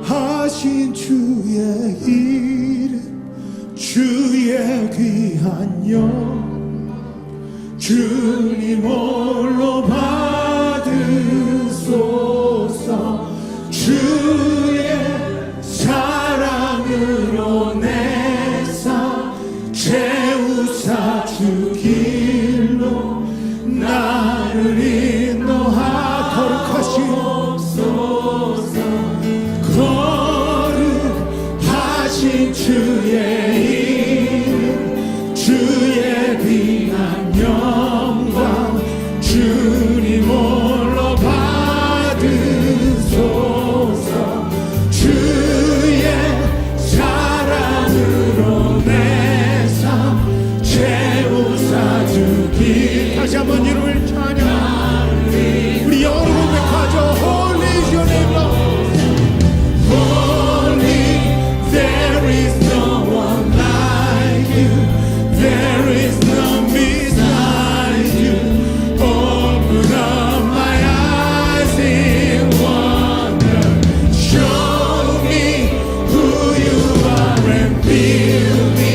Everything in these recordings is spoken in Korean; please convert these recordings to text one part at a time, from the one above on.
거룩하신 주의 이름, 주의 귀한 영, 주님 홀로 받으소서. 주의 사랑으로 내 삶 채우사 주 길로 나를 인도하. 거룩하신 주의 이름, 주의 귀한 영광, 주님 홀로 받으소서. 주의 사랑으로 내 삶 채우사 주길. 다시 한번 이름을 찬양하리. 우리 영으로 고백하죠. Holy is your name, Lord. Holy, there is no one like you. There is none beside you. Open up my eyes in wonder. Show me who you are and fill me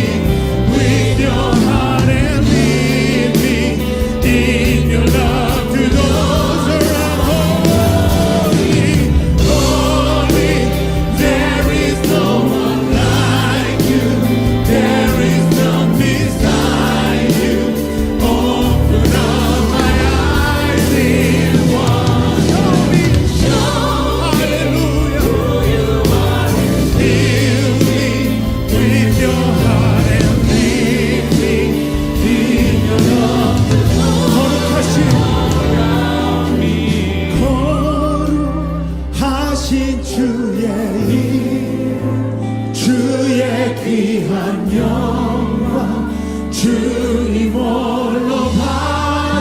with your heart and lead me in your love to those around. Holy, holy, there is no one like you. There is none beside you. Open up my eyes in wonder. Hallelujah. Fill me with your heart and lead me in your love. 거룩하신 주의 이름, 주의 귀한 영광, 주님 홀로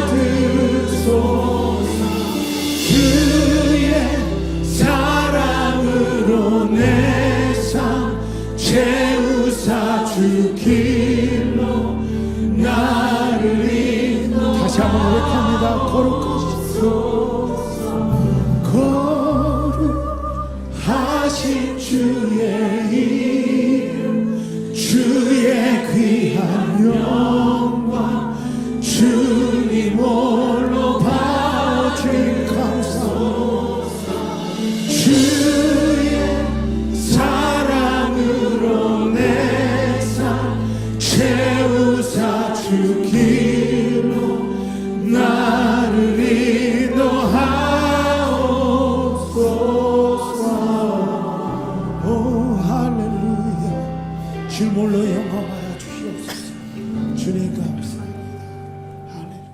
받으소서. 주의 사랑으로 내 삶 채우사 주 길로 나를 인도. 다시 한번 고백합니다. 거룩하신 주의 이름, 주의 귀한 영광, 주님 홀로 받으 감사소서. 주의 사랑으로 내 삶 채우사 주 길로 나를 인도하옵소서. 오 할렐루야. 주물로 영광하여 주시옵소서. 주님 감사합니다. 할렐루야.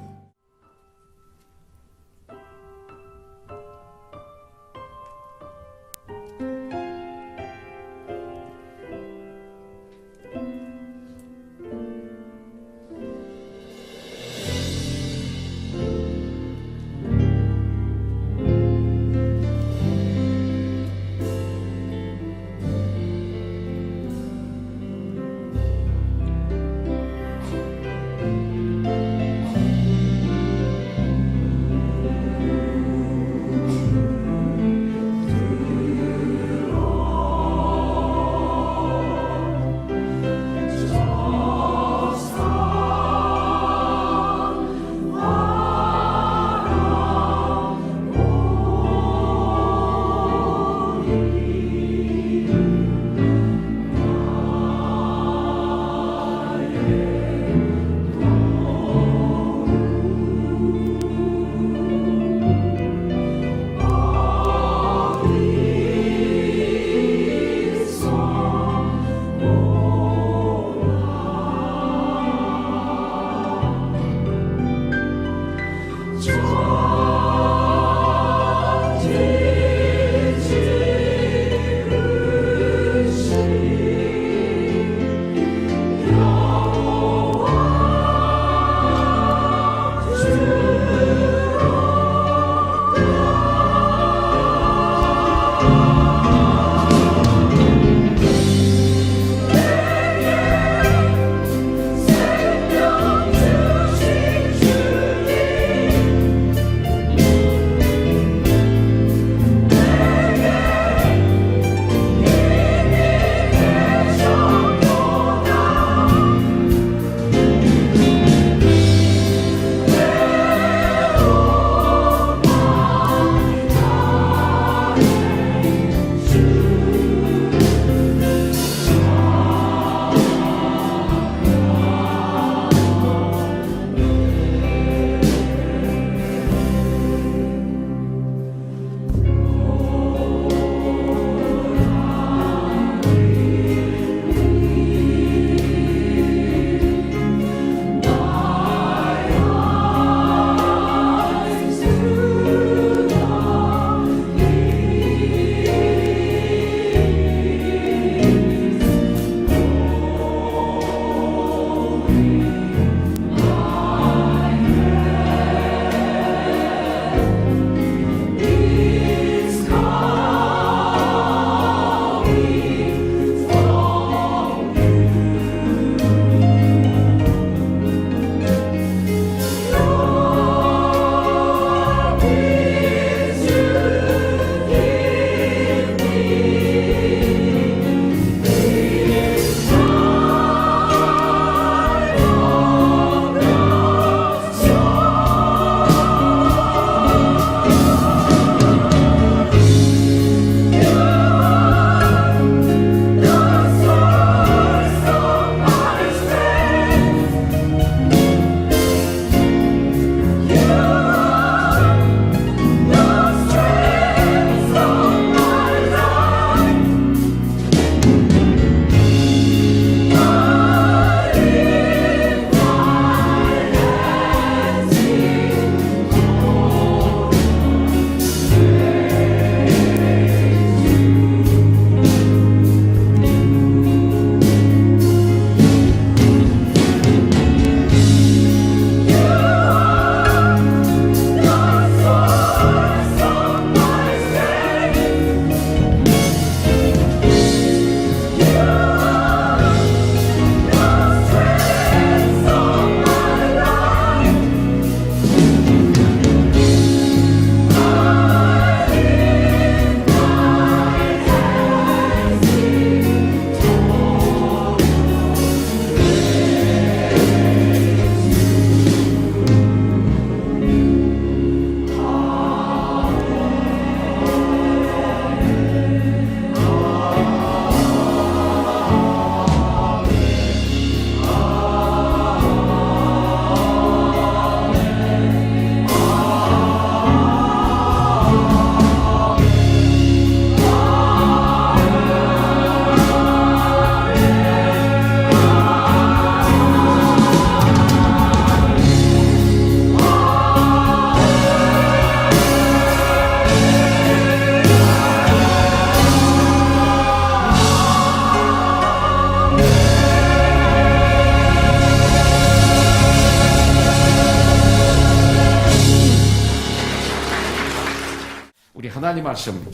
하나님 말씀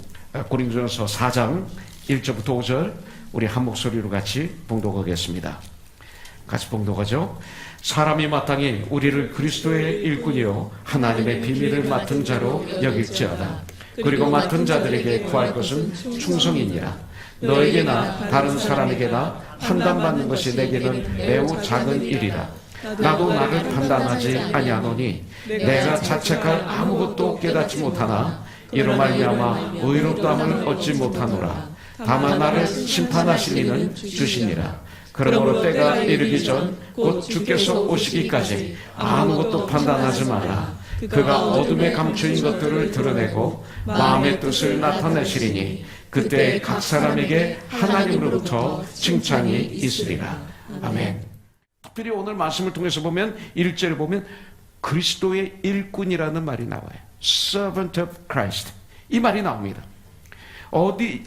고린도전서 4장 1절부터 5절 우리 한 목소리로 같이 봉독하겠습니다. 같이 봉독하죠. 사람이 마땅히 우리를 그리스도의 일꾼이요 하나님의 비밀을 맡은 자로 여길지어다. 그리고 맡은 자들에게 구할 것은 충성이니라. 너에게나 다른 사람에게나 판단받는 것이 내게는 매우 작은 일이라. 나도 나를 판단하지 아니하노니 내가 자책할 아무것도 깨닫지 못하나 이로 말미암아 의롭다함을 얻지 못하노라. 다만 나를 심판하실 이는 주시니라. 그러므로 때가 이르기 전 곧 주께서 오시기까지 아무것도 판단하지 마라. 그가 어둠에 감추인 것들을 드러내고 마음의 뜻을 나타내시리니 그때 각 사람에게 하나님으로부터 칭찬이 있으리라. 아멘. 특별히 오늘 말씀을 통해서 보면 1절에 보면 그리스도의 일꾼이라는 말이 나와요. Servant of Christ. 이 말이 나옵니다. 어디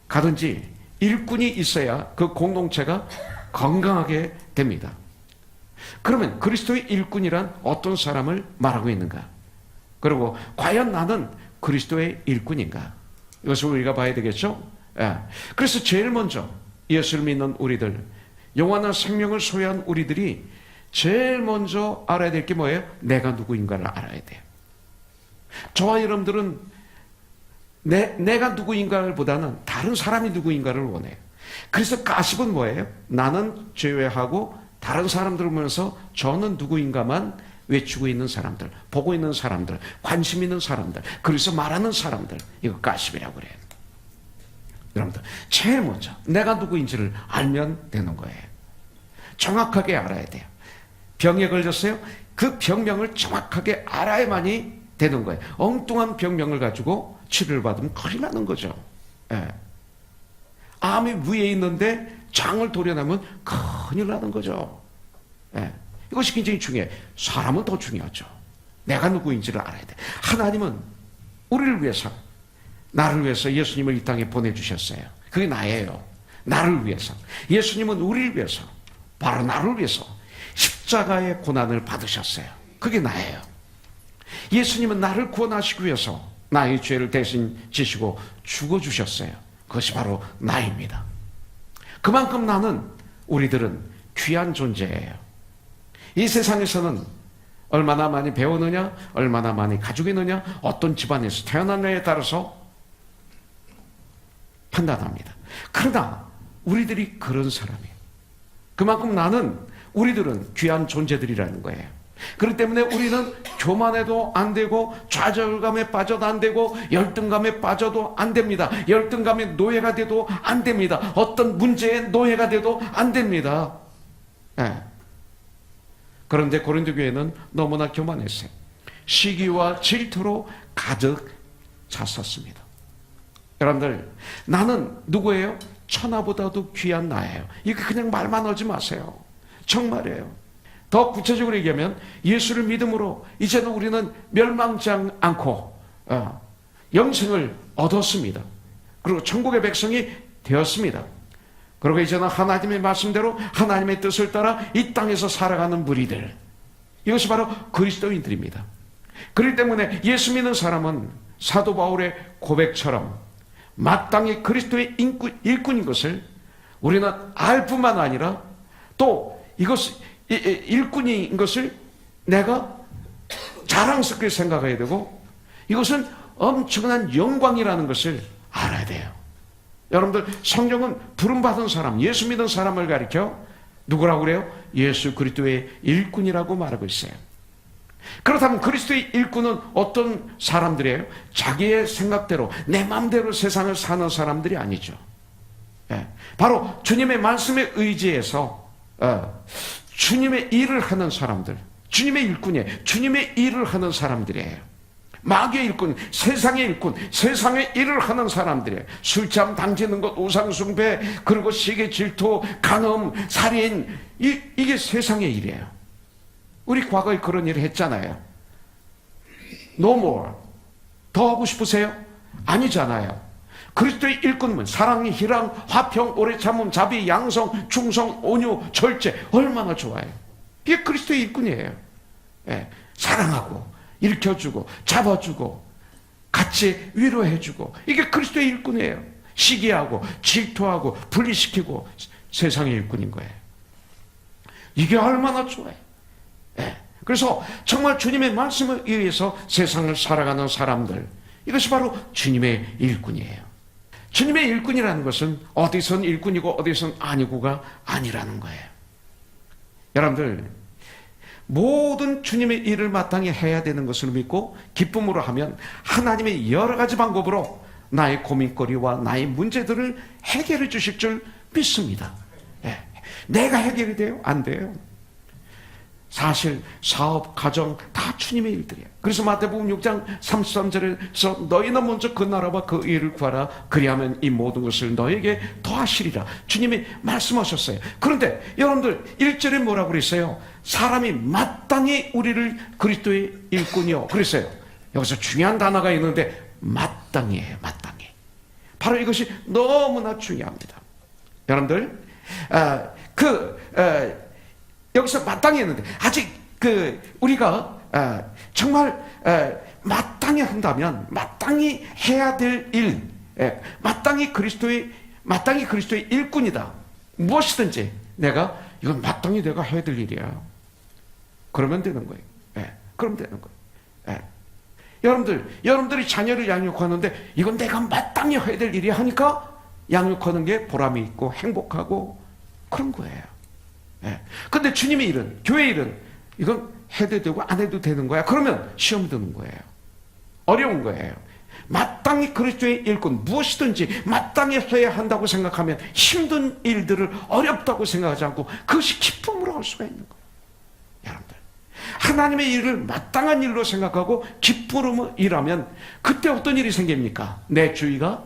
가든지 일꾼이 있어야 그 공동체가 건강하게 됩니다. 그러면 그리스도의 일꾼이란 어떤 사람을 말하고 있는가? 그리고 과연 나는 그리스도의 일꾼인가? 이것을 우리가 봐야 되겠죠? 예. 그래서 제일 먼저 예수를 믿는 우리들, 영원한 생명을 소유한 우리들이 제일 먼저 알아야 될 게 뭐예요? 내가 누구인가를 알아야 돼요. 저와 여러분들은 내가 누구인가를 보다는 다른 사람이 누구인가를 원해요. 그래서 가십은 뭐예요? 나는 제외하고 다른 사람들을 보면서 저는 누구인가만 외치고 있는 사람들, 보고 있는 사람들, 관심 있는 사람들, 그래서 말하는 사람들, 이거 가십이라고 그래요. 여러분들 제일 먼저 내가 누구인지를 알면 되는 거예요. 정확하게 알아야 돼요. 병에 걸렸어요? 그 병명을 정확하게 알아야만이 되는 거예요. 엉뚱한 병명을 가지고 치료를 받으면 큰일 나는 거죠. 예. 암이 위에 있는데 장을 도려내면 큰일 나는 거죠. 예. 이것이 굉장히 중요해요. 사람은 더 중요하죠. 내가 누구인지를 알아야 돼. 하나님은 우리를 위해서, 나를 위해서 예수님을 이 땅에 보내주셨어요. 그게 나예요. 나를 위해서. 예수님은 우리를 위해서, 바로 나를 위해서 십자가의 고난을 받으셨어요. 그게 나예요. 예수님은 나를 구원하시기 위해서 나의 죄를 대신 지시고 죽어주셨어요. 그것이 바로 나입니다. 그만큼 우리들은 귀한 존재예요. 이 세상에서는 얼마나 많이 배우느냐, 얼마나 많이 가지고 있느냐, 어떤 집안에서 태어났느냐에 따라서 판단합니다. 그러나 우리들이 그런 사람이에요. 그만큼 우리들은 귀한 존재들이라는 거예요. 그렇기 때문에 우리는 교만해도 안 되고 좌절감에 빠져도 안 되고 열등감에 빠져도 안 됩니다. 열등감의 노예가 돼도 안 됩니다. 어떤 문제의 노예가 돼도 안 됩니다. 네. 그런데 고린도 교회는 너무나 교만했어요. 시기와 질투로 가득 찼었습니다. 여러분들, 나는 누구예요? 천하보다도 귀한 나예요. 이거 그냥 말만 하지 마세요. 정말이에요. 더 구체적으로 얘기하면 예수를 믿음으로 이제는 우리는 멸망치 않고 영생을 얻었습니다. 그리고 천국의 백성이 되었습니다. 그리고 이제는 하나님의 말씀대로 하나님의 뜻을 따라 이 땅에서 살아가는 무리들, 이것이 바로 그리스도인들입니다. 그렇기 때문에 예수 믿는 사람은 사도 바울의 고백처럼 마땅히 그리스도의 일꾼인 것을 우리는 알 뿐만 아니라 또 일꾼인 것을 내가 자랑스럽게 생각해야 되고 이것은 엄청난 영광이라는 것을 알아야 돼요. 여러분들, 성경은 부름받은 사람, 예수 믿은 사람을 가리켜 누구라고 그래요? 예수 그리스도의 일꾼이라고 말하고 있어요. 그렇다면 그리스도의 일꾼은 어떤 사람들이에요? 자기의 생각대로 내 마음대로 세상을 사는 사람들이 아니죠. 바로 주님의 말씀에 의지해서 주님의 일을 하는 사람들, 주님의 일꾼이에요. 주님의 일을 하는 사람들이에요. 마귀의 일꾼, 세상의 일꾼, 세상의 일을 하는 사람들이에요. 술잠 당지는 것, 우상숭배, 그리고 시기, 질투, 간음, 살인, 이게 세상의 일이에요. 우리 과거에 그런 일을 했잖아요. No more. 더 하고 싶으세요? 아니잖아요. 그리스도의 일꾼은 사랑, 희랑, 화평, 오래 참음, 자비, 양성, 충성, 온유, 절제, 얼마나 좋아요. 이게 그리스도의 일꾼이에요. 사랑하고 일으켜주고 잡아주고 같이 위로해주고, 이게 그리스도의 일꾼이에요. 시기하고 질투하고 분리시키고 세상의 일꾼인 거예요. 이게 얼마나 좋아요. 네. 그래서 정말 주님의 말씀을 의해서 세상을 살아가는 사람들, 이것이 바로 주님의 일꾼이에요. 주님의 일꾼이라는 것은 어디선 일꾼이고 어디선 아니고가 아니라는 거예요. 여러분들, 모든 주님의 일을 마땅히 해야 되는 것을 믿고 기쁨으로 하면 하나님의 여러 가지 방법으로 나의 고민거리와 나의 문제들을 해결해 주실 줄 믿습니다. 예. 내가 해결이 돼요? 안 돼요. 사실 사업, 가정 다 주님의 일들이에요. 그래서 마태복음 6장 33절에서 너희는 먼저 그 나라와 그 의를 구하라. 그리하면 이 모든 것을 너에게 더하시리라. 주님이 말씀하셨어요. 그런데 여러분들 1절에 뭐라고 그랬어요? 사람이 마땅히 우리를 그리스도의 일꾼이요 그랬어요. 여기서 중요한 단어가 있는데 마땅히예요. 마땅히. 바로 이것이 너무나 중요합니다. 여러분들 여기서 마땅히 했는데 아직 우리가 정말 마땅히 한다면 마땅히 해야 될 일, 마땅히 그리스도의 일꾼이다. 무엇이든지 내가 이건 마땅히 내가 해야 될 일이야. 그러면 되는 거예요. 그럼 되는 거예요. 여러분들이 자녀를 양육하는데 이건 내가 마땅히 해야 될 일이야 하니까 양육하는 게 보람이 있고 행복하고 그런 거예요. 근데 주님의 일은, 교회 일은 이건 해도 되고 안 해도 되는 거야. 그러면 시험 드는 거예요. 어려운 거예요. 마땅히 그리스도의 일꾼, 무엇이든지 마땅히 해야 한다고 생각하면 힘든 일들을 어렵다고 생각하지 않고 그것이 기쁨으로 할 수가 있는 거예요. 여러분들, 하나님의 일을 마땅한 일로 생각하고 기쁨으로 일하면 그때 어떤 일이 생깁니까? 내 주위가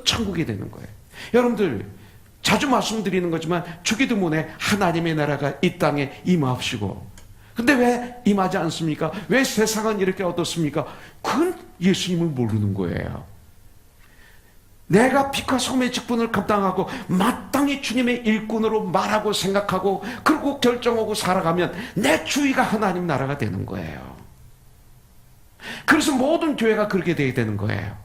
천국이 되는 거예요. 여러분들, 자주 말씀드리는 거지만 주기도문에 하나님의 나라가 이 땅에 임하옵시고, 근데 왜 임하지 않습니까? 왜 세상은 이렇게 어떻습니까? 그건 예수님을 모르는 거예요. 내가 빛과 소금의 직분을 감당하고 마땅히 주님의 일꾼으로 말하고 생각하고 그리고 결정하고 살아가면 내 주위가 하나님 나라가 되는 거예요. 그래서 모든 교회가 그렇게 돼야 되는 거예요.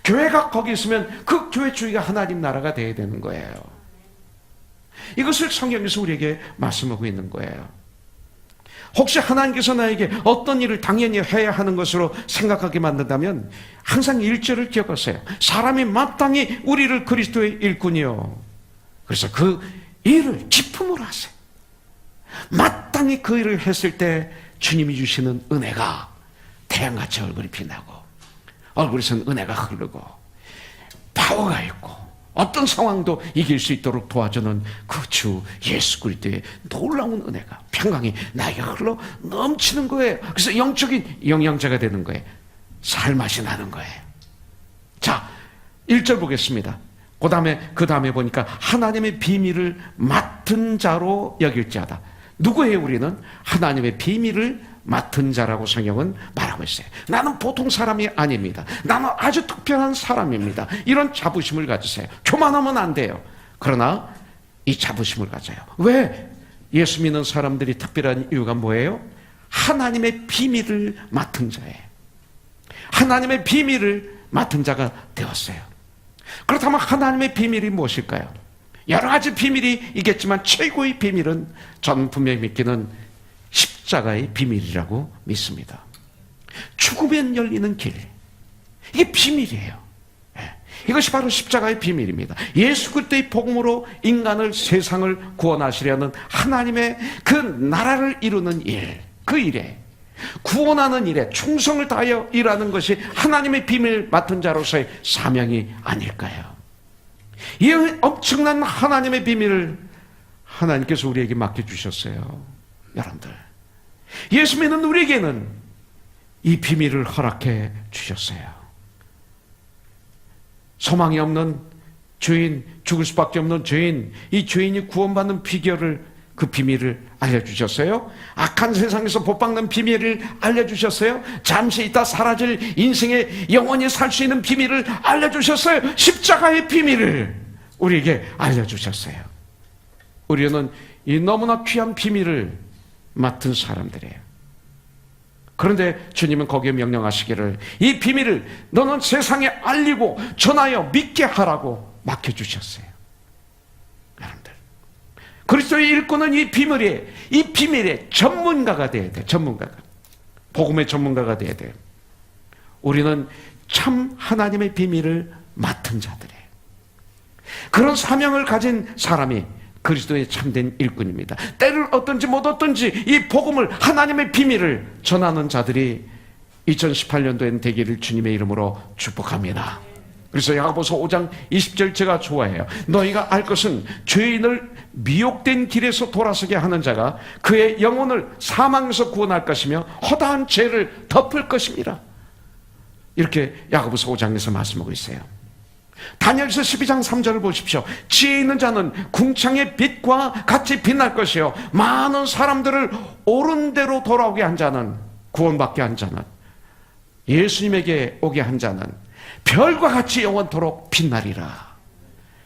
교회가 거기 있으면 그 교회 주위가 하나님 나라가 돼야 되는 거예요. 이것을 성경에서 우리에게 말씀하고 있는 거예요. 혹시 하나님께서 나에게 어떤 일을 당연히 해야 하는 것으로 생각하게 만든다면 항상 1절을 기억하세요. 사람이 마땅히 우리를 그리스도의 일꾼이요. 그래서 그 일을 기쁨으로 하세요. 마땅히 그 일을 했을 때 주님이 주시는 은혜가 태양같이 얼굴이 빛나고 얼굴에서는 은혜가 흐르고 파워가 있고 어떤 상황도 이길 수 있도록 도와주는 그 주 예수 그리스도의 놀라운 은혜가 평강이 나에게 흘러 넘치는 거예요. 그래서 영적인 영양제가 되는 거예요. 살맛이 나는 거예요. 자, 1절 보겠습니다. 그 다음에 보니까 하나님의 비밀을 맡은 자로 여길 자다. 누구예요? 우리는 하나님의 비밀을 맡은 자라고 성경은 말하고 있어요. 나는 보통 사람이 아닙니다. 나는 아주 특별한 사람입니다. 이런 자부심을 가지세요. 교만하면 안 돼요. 그러나 이 자부심을 가져요. 왜? 예수 믿는 사람들이 특별한 이유가 뭐예요? 하나님의 비밀을 맡은 자예요. 하나님의 비밀을 맡은 자가 되었어요. 그렇다면 하나님의 비밀이 무엇일까요? 여러 가지 비밀이 있겠지만 최고의 비밀은 저는 분명히 믿기는 십자가의 비밀이라고 믿습니다. 죽으면 열리는 길, 이게 비밀이에요. 이것이 바로 십자가의 비밀입니다. 예수 그리스도의 복음으로 인간을, 세상을 구원하시려는 하나님의 그 나라를 이루는 일, 그 일에 구원하는 일에 충성을 다하여 일하는 것이 하나님의 비밀 맡은 자로서의 사명이 아닐까요? 이 엄청난 하나님의 비밀을 하나님께서 우리에게 맡겨주셨어요. 여러분들, 예수 믿는 우리에게는 이 비밀을 허락해 주셨어요. 소망이 없는 죄인, 죽을 수밖에 없는 죄인, 이 죄인이 구원받는 비결을, 그 비밀을 알려주셨어요. 악한 세상에서 복받는 비밀을 알려주셨어요. 잠시 있다 사라질 인생에 영원히 살 수 있는 비밀을 알려주셨어요. 십자가의 비밀을 우리에게 알려주셨어요. 우리는 이 너무나 귀한 비밀을 맡은 사람들이에요. 그런데 주님은 거기에 명령하시기를 이 비밀을 너는 세상에 알리고 전하여 믿게 하라고 맡겨주셨어요. 여러분들, 그리스도의 일꾼은 이 비밀의 전문가가 돼야 돼요. 전문가가. 복음의 전문가가 돼야 돼요. 우리는 참 하나님의 비밀을 맡은 자들이에요. 그런 사명을 가진 사람이 그리스도의 참된 일꾼입니다. 때를 얻든지 못 얻든지 이 복음을, 하나님의 비밀을 전하는 자들이 2018년도엔 되기를 주님의 이름으로 축복합니다. 그래서 야고보서 5장 20절 제가 좋아해요. 너희가 알 것은 죄인을 미혹된 길에서 돌아서게 하는 자가 그의 영혼을 사망에서 구원할 것이며 허다한 죄를 덮을 것입니다. 이렇게 야고보서 5장에서 말씀하고 있어요. 다니엘서 12장 3절을 보십시오. 지혜 있는 자는 궁창의 빛과 같이 빛날 것이요 많은 사람들을 옳은 대로 돌아오게 한 자는, 구원받게 한 자는, 예수님에게 오게 한 자는 별과 같이 영원토록 빛나리라.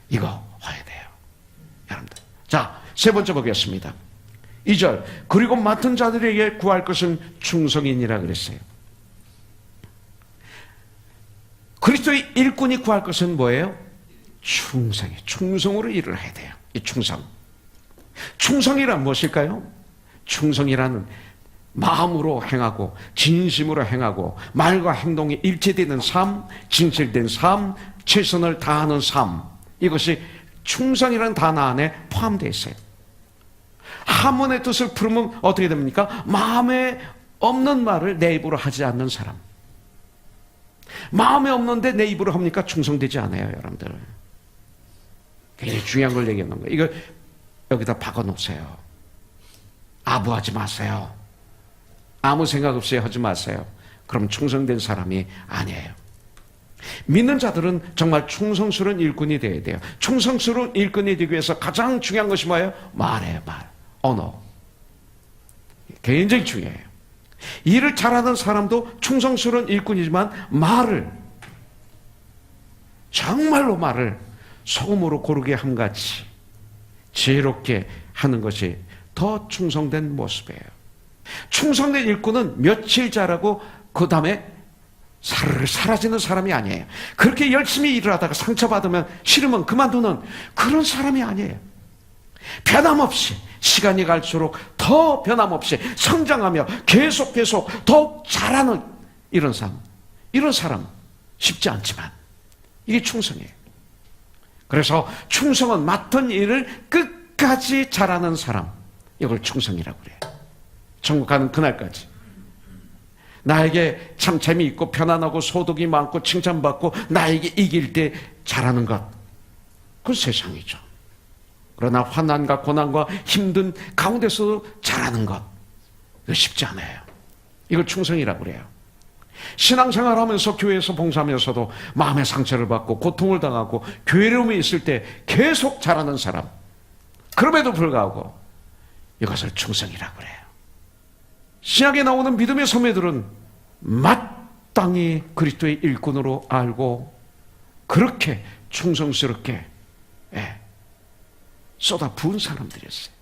이거 해야 돼요, 여러분들. 자, 세 번째 보겠습니다. 2절, 그리고 맡은 자들에게 구할 것은 충성이니라 그랬어요. 그리스도의 일꾼이 구할 것은 뭐예요? 충성이에요. 충성으로 일을 해야 돼요. 이 충성. 충성이란 무엇일까요? 충성이라는 마음으로 행하고 진심으로 행하고 말과 행동이 일치되는 삶, 진실된 삶, 최선을 다하는 삶, 이것이 충성이라는 단어 안에 포함되어 있어요. 하몬의 뜻을 풀으면 어떻게 됩니까? 마음에 없는 말을 내 입으로 하지 않는 사람. 마음에 없는데 내 입으로 합니까? 충성되지 않아요, 여러분들. 굉장히 중요한 걸 얘기하는 거예요. 이거 여기다 박아놓으세요. 아부하지 마세요. 아무 생각 없이 하지 마세요. 그럼 충성된 사람이 아니에요. 믿는 자들은 정말 충성스러운 일꾼이 되어야 돼요. 충성스러운 일꾼이 되기 위해서 가장 중요한 것이 뭐예요? 말이에요, 말. 언어. 굉장히 중요해요. 일을 잘하는 사람도 충성스러운 일꾼이지만 말을, 정말로 말을 소금으로 고르게 함같이 지혜롭게 하는 것이 더 충성된 모습이에요. 충성된 일꾼은 며칠 잘하고 그 다음에 사라지는 사람이 아니에요. 그렇게 열심히 일을 하다가 상처받으면 싫으면 그만두는 그런 사람이 아니에요. 변함없이 시간이 갈수록 더 변함없이 성장하며 계속 더욱 잘하는 이런 사람 쉽지 않지만 이게 충성이에요. 그래서 충성은 맡은 일을 끝까지 잘하는 사람, 이걸 충성이라고 그래요. 천국 가는 그날까지 나에게 참 재미있고 편안하고 소득이 많고 칭찬받고 나에게 이길 때 잘하는 것, 그건 세상이죠. 그러나 환난과 고난과 힘든 가운데서도 잘하는 것, 이거 쉽지 않아요. 이걸 충성이라고 그래요. 신앙생활하면서 교회에서 봉사하면서도 마음의 상처를 받고 고통을 당하고 괴로움이 있을 때 계속 잘하는 사람, 그럼에도 불구하고 이것을 충성이라고 그래요. 신약에 나오는 믿음의 선배들은 마땅히 그리스도의 일꾼으로 알고 그렇게 충성스럽게 쏟아 부은 사람들이었어요.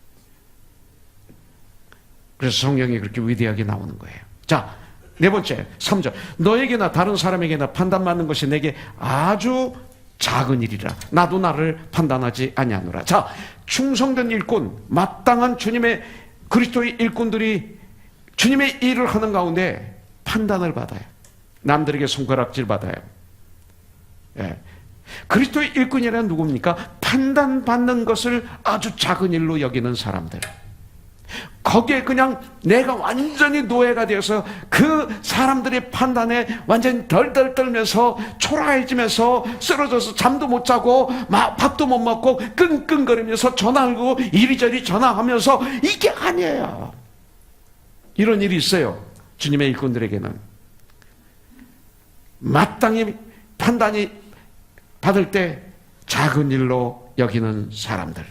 그래서 성경이 그렇게 위대하게 나오는 거예요. 자, 네 번째, 3절. 너에게나 다른 사람에게나 판단받는 것이 내게 아주 작은 일이라 나도 나를 판단하지 아니하노라. 자, 충성된 일꾼, 마땅한 주님의 그리스도의 일꾼들이 주님의 일을 하는 가운데 판단을 받아요. 남들에게 손가락질 받아요. 그리스도의 일꾼이란 누굽니까? 판단받는 것을 아주 작은 일로 여기는 사람들. 거기에 그냥 내가 완전히 노예가 되어서 그 사람들의 판단에 완전히 덜덜 떨면서 초라해지면서 쓰러져서 잠도 못 자고 밥도 못 먹고 끙끙거리면서 전화하고 이리저리 전화하면서, 이게 아니에요. 이런 일이 있어요. 주님의 일꾼들에게는 마땅히 판단이 받을 때 작은 일로 여기는 사람들.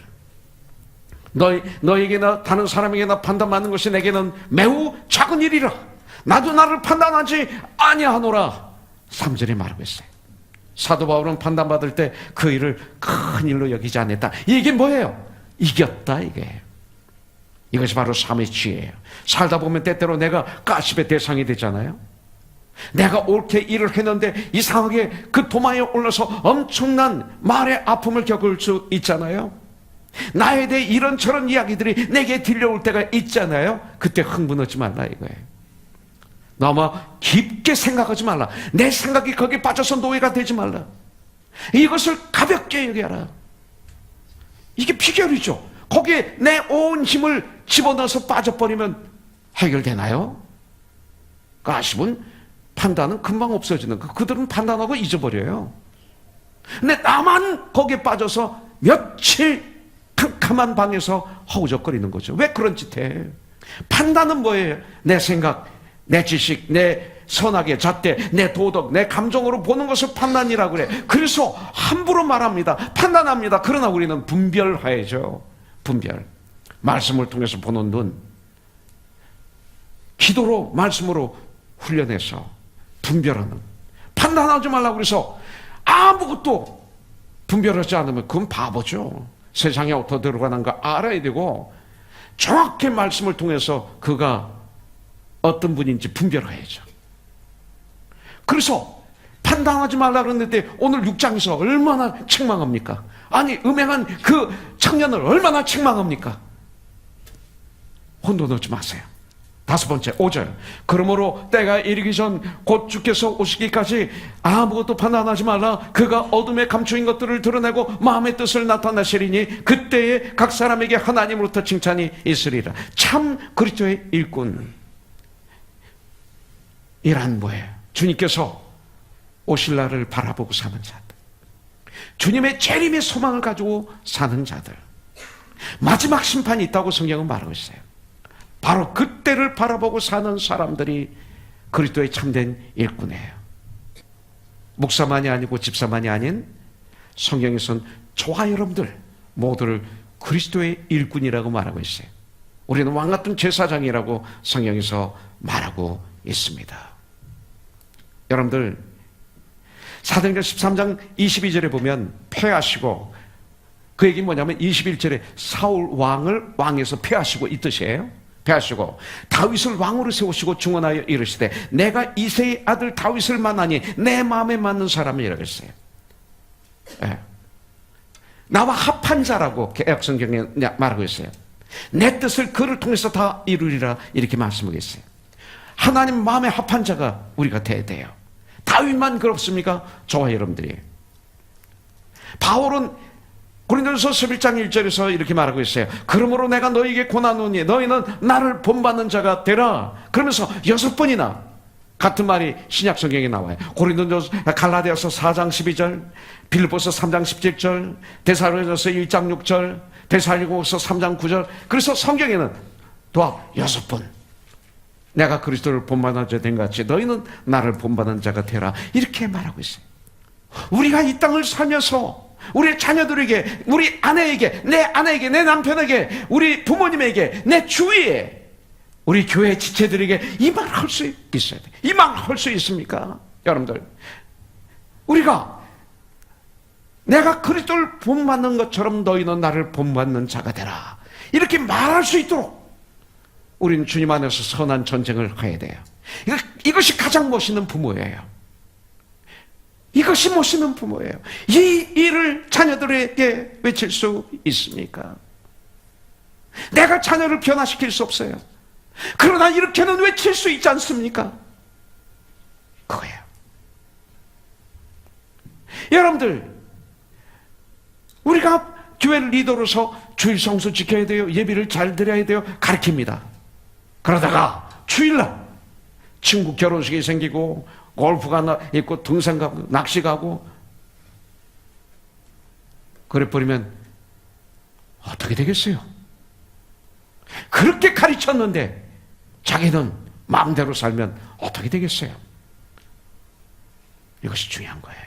너에게나 다른 사람에게나 판단받는 것이 내게는 매우 작은 일이라 나도 나를 판단하지 아니하노라. 3절에 말하고 있어요. 사도 바울은 판단받을 때 그 일을 큰 일로 여기지 않았다. 이게 뭐예요? 이겼다, 이게. 이것이 바로 삶의 지혜예요. 살다 보면 때때로 내가 가십의 대상이 되잖아요. 내가 옳게 일을 했는데 이상하게 그 도마에 올라서 엄청난 말의 아픔을 겪을 수 있잖아요. 나에 대해 이런저런 이야기들이 내게 들려올 때가 있잖아요. 그때 흥분하지 말라 이거예요. 너무 깊게 생각하지 말라. 내 생각이 거기에 빠져서 노예가 되지 말라. 이것을 가볍게 여겨라. 이게 비결이죠. 거기에 내 온 힘을 집어넣어서 빠져버리면 해결되나요? 가십은 판단은 금방 없어지는 거. 그들은 판단하고 잊어버려요. 근데 나만 거기에 빠져서 며칠 캄캄한 방에서 허우적거리는 거죠. 왜 그런 짓 해? 판단은 뭐예요? 내 생각, 내 지식, 내 선악의 잣대, 내 도덕, 내 감정으로 보는 것을 판단이라고 그래. 그래서 함부로 말합니다. 판단합니다. 그러나 우리는 분별해야죠. 분별. 말씀을 통해서 보는 눈. 기도로, 말씀으로 훈련해서 분별하는. 판단하지 말라고 그래서 아무것도 분별하지 않으면 그건 바보죠. 세상에 어떻게 들어가는가 알아야 되고 정확히 말씀을 통해서 그가 어떤 분인지 분별해야죠. 그래서 판단하지 말라 그랬는데 오늘 6장에서 얼마나 책망합니까? 아니 음행한 그 청년을 얼마나 책망합니까? 혼돈하지 마세요. 5번째 5절. 그러므로 때가 이르기 전 곧 주께서 오시기까지 아무것도 판단하지 말라. 그가 어둠에 감추인 것들을 드러내고 마음의 뜻을 나타내시리니 그때에 각 사람에게 하나님으로부터 칭찬이 있으리라. 참 그리스도의 일꾼. 이란 뭐예요? 주님께서 오실 날을 바라보고 사는 자들. 주님의 재림의 소망을 가지고 사는 자들. 마지막 심판이 있다고 성경은 말하고 있어요. 바로 그때를 바라보고 사는 사람들이 그리스도의 참된 일꾼이에요. 목사만이 아니고 집사만이 아닌 성경에서는 저와 여러분들 모두를 그리스도의 일꾼이라고 말하고 있어요. 우리는 왕같은 제사장이라고 성경에서 말하고 있습니다. 여러분들 사도행전 13장 22절에 보면 패하시고, 그 얘기 뭐냐면 21절에 사울 왕을 왕에서 패하시고 이 뜻이에요. 패하시고 다윗을 왕으로 세우시고 중언하여 이르시되 내가 이새의 아들 다윗을 만나니 내 마음에 맞는 사람이라고 했어요. 네. 나와 합한 자라고 개역성경에 말하고 있어요. 내 뜻을 그를 통해서 다 이루리라 이렇게 말씀하고 있어요. 하나님 마음에 합한 자가 우리가 돼야 돼요. 다윗만 그렇습니까? 저와 여러분들이. 바울은 고린도전서 11장 1절에서 이렇게 말하고 있어요. 그러므로 내가 너희에게 권하노니 너희는 나를 본받는 자가 되라. 그러면서 6번이나 같은 말이 신약 성경에 나와요. 고린도전서, 갈라디아서 4장 12절, 빌립보서 3장 17절, 데살로니가서 1장 6절, 데살로니가서 3장 9절. 그래서 성경에는 또 6번 내가 그리스도를 본받는 자 된 같이 너희는 나를 본받는 자가 되라 이렇게 말하고 있어요. 우리가 이 땅을 살면서 우리 자녀들에게, 우리 아내에게, 내 아내에게, 내 남편에게, 우리 부모님에게, 내 주위에, 우리 교회 지체들에게 이 말 할 수 있어야 돼. 이 말 할 수 있습니까? 여러분들, 우리가 내가 그리스도를 본받는 것처럼 너희는 나를 본받는 자가 되라 이렇게 말할 수 있도록 우리는 주님 안에서 선한 전쟁을 해야 돼요. 이것이 가장 멋있는 부모예요. 이것이 멋있는 부모예요. 이 일을 자녀들에게 외칠 수 있습니까? 내가 자녀를 변화시킬 수 없어요. 그러나 이렇게는 외칠 수 있지 않습니까? 그거예요. 여러분들, 우리가 교회 리더로서 주일 성수 지켜야 돼요. 예배를 잘 드려야 돼요. 가르칩니다. 그러다가 주일날 친구 결혼식이 생기고 골프가 있고 등산 가고 낚시 가고 그래 버리면 어떻게 되겠어요? 그렇게 가르쳤는데 자기는 마음대로 살면 어떻게 되겠어요? 이것이 중요한 거예요.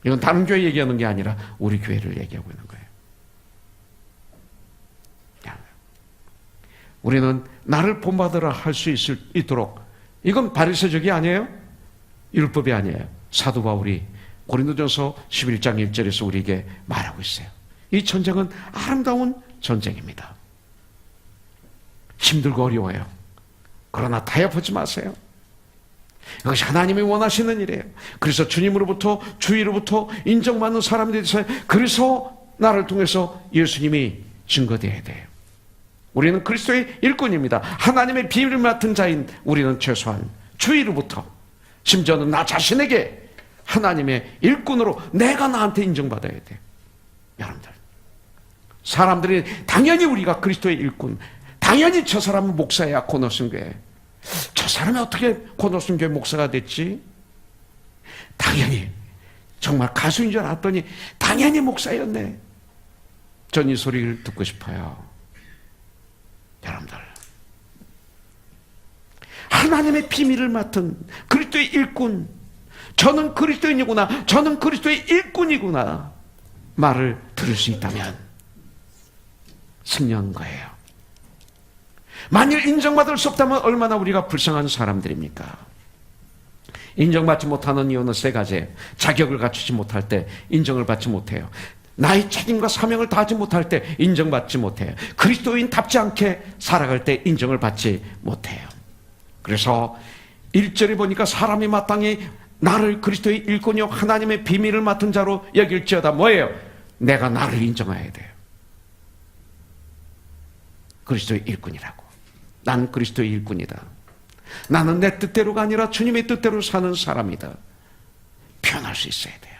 이건 다른 교회 얘기하는 게 아니라 우리 교회를 얘기하고 있는 거예요. 우리는 나를 본받으라 할 수 있도록, 이건 바리새적이 아니에요. 율법이 아니에요. 사도 바울이 고린도전서 11장 1절에서 우리에게 말하고 있어요. 이 전쟁은 아름다운 전쟁입니다. 힘들고 어려워요. 그러나 타협하지 마세요. 이것이 하나님이 원하시는 일이에요. 그래서 주님으로부터, 주위로부터 인정받는 사람이 되세요. 그래서 나를 통해서 예수님이 증거되어야 돼요. 우리는 그리스도의 일꾼입니다. 하나님의 비밀을 맡은 자인 우리는 최소한 주위로부터, 심지어는 나 자신에게 하나님의 일꾼으로 내가 나한테 인정받아야 돼요. 여러분들, 사람들이 당연히 우리가 그리스도의 일꾼, 당연히 저 사람은 목사야, 고노순교회. 저 사람이 어떻게 고노순교회 목사가 됐지? 당연히, 정말 가수인 줄 알았더니 당연히 목사였네. 전 이 소리를 듣고 싶어요. 여러분들, 하나님의 비밀을 맡은 그리스도의 일꾼, 저는 그리스도인이구나, 저는 그리스도의 일꾼이구나 말을 들을 수 있다면 승리한 거예요. 만일 인정받을 수 없다면 얼마나 우리가 불쌍한 사람들입니까? 인정받지 못하는 이유는 세 가지예요. 자격을 갖추지 못할 때 인정을 받지 못해요. 나의 책임과 사명을 다하지 못할 때 인정받지 못해요. 그리스도인답지 않게 살아갈 때 인정을 받지 못해요. 그래서 1절에 보니까 사람이 마땅히 나를 그리스도의 일꾼이요 하나님의 비밀을 맡은 자로 여길지어다. 뭐예요? 내가 나를 인정해야 돼요. 그리스도의 일꾼이라고. 난 그리스도의 일꾼이다. 나는 내 뜻대로가 아니라 주님의 뜻대로 사는 사람이다. 표현할 수 있어야 돼요.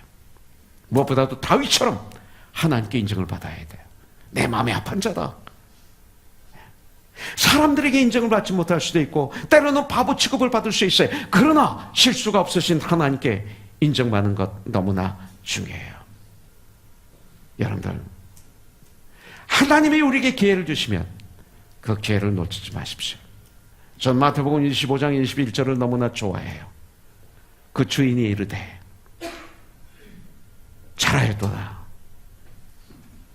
무엇보다도 다윗처럼 하나님께 인정을 받아야 돼요. 내 마음의 합한 자다. 사람들에게 인정을 받지 못할 수도 있고 때로는 바보 취급을 받을 수 있어요. 그러나 실수가 없으신 하나님께 인정받는 것 너무나 중요해요. 여러분들, 하나님이 우리에게 기회를 주시면 그 기회를 놓치지 마십시오. 전 마태복음 25장 21절을 너무나 좋아해요. 그 주인이 이르되 잘하였도다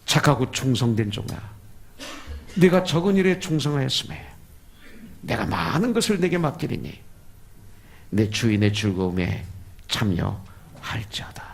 착하고 충성된 종아, 네가 적은 일에 충성하였음에 내가 많은 것을 내게 맡기리니 내 주인의 즐거움에 참여할지어다.